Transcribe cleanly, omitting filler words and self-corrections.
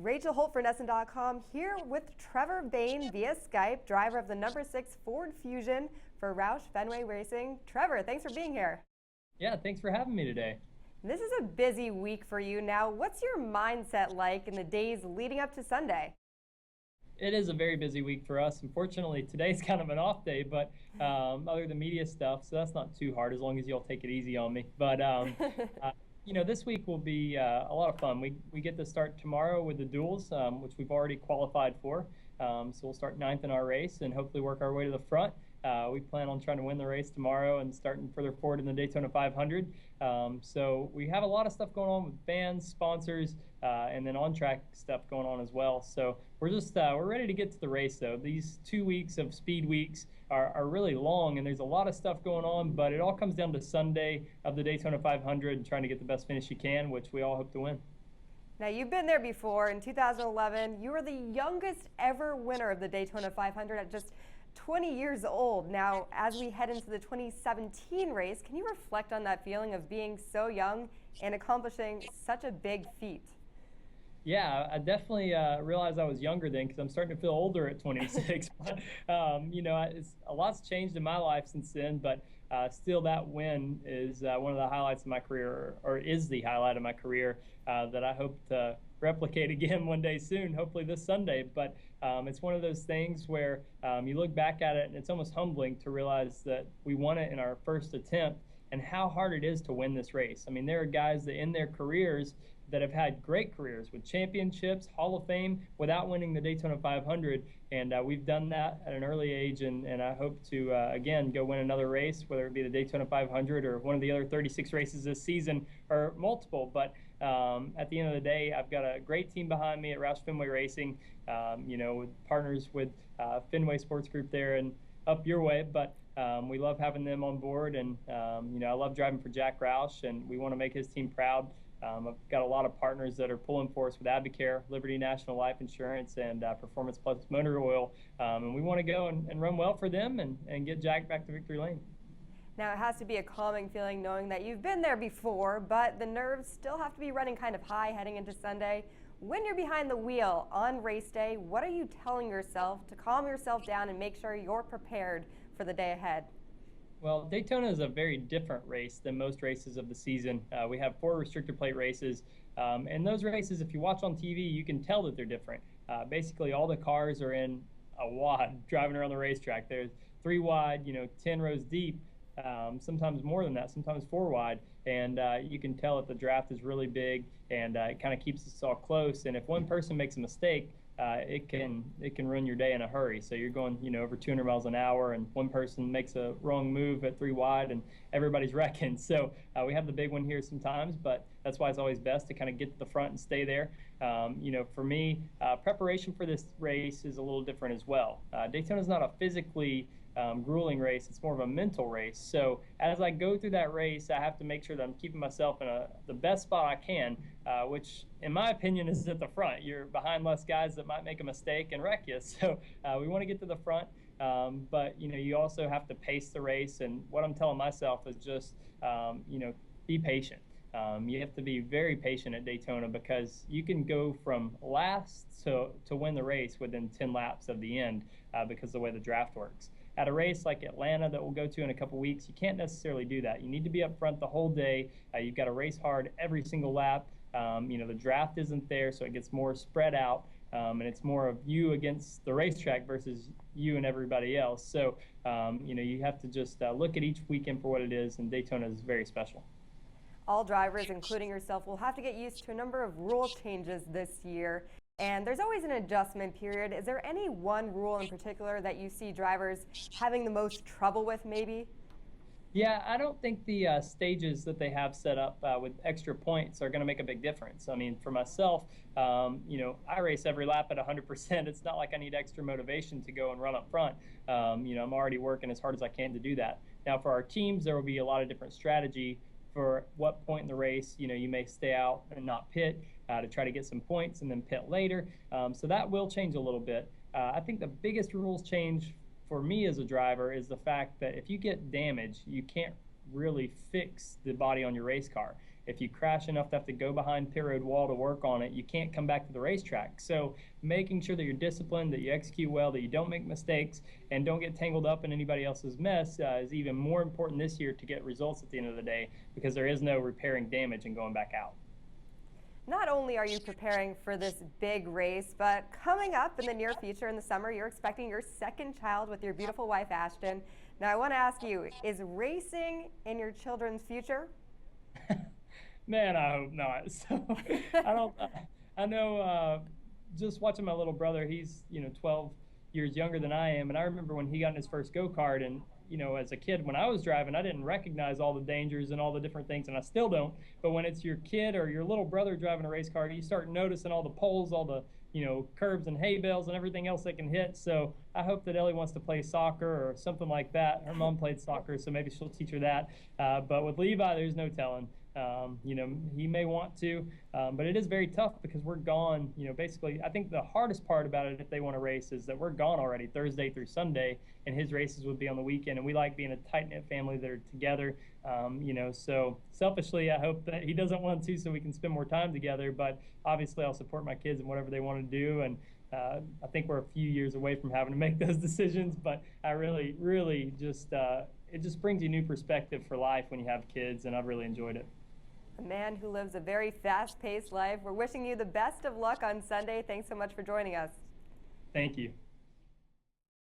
Rachel Holt for NESN.com here with Trevor Bayne via Skype, driver of the number 6 Ford Fusion for Roush Fenway Racing. Trevor, thanks for being here. Yeah, thanks for having me today. This is a busy week for you now. What's your mindset like in the days leading up to Sunday? It is a very busy week for us. Unfortunately, today's kind of an off day, but other than media stuff, so that's not too hard as long as you'll take it easy on me. But this week will be a lot of fun. We get to start tomorrow with the duels, which we've already qualified for. So we'll start 9th in our race and hopefully work our way to the front. We plan on trying to win the race tomorrow and starting further forward in the Daytona 500. So we have a lot of stuff going on with fans, sponsors, and then on-track stuff going on as well. So we're ready to get to the race, though. These 2 weeks of speed weeks are really long, and there's a lot of stuff going on, but it all comes down to Sunday of the Daytona 500 and trying to get the best finish you can, which we all hope to win. Now, you've been there before. In 2011, you were the youngest ever winner of the Daytona 500 at just 20 years old. Now, as we head into the 2017 race, can you reflect on that feeling of being so young and accomplishing such a big feat? Yeah, I definitely realized I was younger then because I'm starting to feel older at 26. But, a lot's changed in my life since then, but still that win is one of the highlights of my career, or is the highlight of my career that I hope to replicate again one day soon, hopefully this Sunday. But it's one of those things where you look back at it and it's almost humbling to realize that we won it in our first attempt and how hard it is to win this race. I mean, there are guys that in their careers that have had great careers with championships, Hall of Fame, without winning the Daytona 500. And we've done that at an early age, and I hope to, again, go win another race, whether it be the Daytona 500 or one of the other 36 races this season, or multiple. But at the end of the day, I've got a great team behind me at Roush Fenway Racing, with partners with Fenway Sports Group there and up your way. But we love having them on board, and I love driving for Jack Roush, and we want to make his team proud. I've got a lot of partners that are pulling for us with Advocare, Liberty National Life Insurance, and Performance Plus Motor Oil, and we want to go and run well for them and get Jack back to victory lane. Now, it has to be a calming feeling knowing that you've been there before, but the nerves still have to be running kind of high heading into Sunday. When you're behind the wheel on race day, what are you telling yourself to calm yourself down and make sure you're prepared for the day ahead? Well, Daytona is a very different race than most races of the season. We have 4 restrictor plate races, and those races, if you watch on TV, you can tell that they're different. Basically, all the cars are in a wad driving around the racetrack. There's 3 wide, 10 rows deep, sometimes more than that, sometimes 4 wide, and you can tell that the draft is really big, and it kind of keeps us all close. And if one person makes a mistake, it can ruin your day in a hurry. So you're going, over 200 miles an hour, and one person makes a wrong move at 3 wide, and everybody's wrecking. So we have the big one here sometimes, but that's why it's always best to kind of get to the front and stay there. For me, preparation for this race is a little different as well. Daytona is not a physically grueling race. It's more of a mental race. So as I go through that race, I have to make sure that I'm keeping myself in the best spot I can, which in my opinion is at the front. You're behind less guys that might make a mistake and wreck you. So we want to get to the front, but you also have to pace the race. And what I'm telling myself is just be patient. You have to be very patient at Daytona because you can go from last to win the race within 10 laps of the end because of the way the draft works. At a race like Atlanta that we'll go to in a couple weeks, you can't necessarily do that. You need to be up front the whole day. You've got to race hard every single lap. The draft isn't there, so it gets more spread out, and it's more of you against the racetrack versus you and everybody else. So, you have to just look at each weekend for what it is, and Daytona is very special. All drivers, including yourself, will have to get used to a number of rule changes this year. And there's always an adjustment period. Is there any one rule in particular that you see drivers having the most trouble with, maybe? Yeah, I don't think the stages that they have set up with extra points are going to make a big difference. I mean, for myself, I race every lap at 100%. It's not like I need extra motivation to go and run up front. I'm already working as hard as I can to do that. Now, for our teams, there will be a lot of different strategy for what point in the race, you may stay out and not pit to try to get some points and then pit later. So that will change a little bit. I think the biggest rules change for me as a driver is the fact that if you get damage, you can't really fix the body on your race car. if you crash enough to have to go behind pit road wall to work on it, you can't come back to the racetrack. So making sure that you're disciplined, that you execute well, that you don't make mistakes, and don't get tangled up in anybody else's mess is even more important this year to get results at the end of the day, because there is no repairing damage and going back out. Not only are you preparing for this big race, but coming up in the near future in the summer, you're expecting your second child with your beautiful wife, Ashton. Now, I want to ask you, is racing in your children's future? Man, I hope not. So I know just watching my little brother, he's, 12 years younger than I am. And I remember when he got in his first go-kart, and, as a kid, when I was driving, I didn't recognize all the dangers and all the different things, and I still don't. But when it's your kid or your little brother driving a race car, you start noticing all the poles, all the, curbs and hay bales and everything else they can hit. So I hope that Ellie wants to play soccer or something like that. Her mom played soccer, so maybe she'll teach her that. But with Levi, there's no telling. He may want to, but it is very tough because we're gone. Basically, I think the hardest part about it, if they want to race, is that we're gone already Thursday through Sunday, and his races would be on the weekend. And we like being a tight-knit family that are together. So selfishly, I hope that he doesn't want to, so we can spend more time together. But obviously, I'll support my kids in whatever they want to do. And I think we're a few years away from having to make those decisions. But I really, really just it just brings you new perspective for life when you have kids, and I've really enjoyed it. A man who lives a very fast-paced life. We're wishing you the best of luck on Sunday. Thanks so much for joining us. Thank you.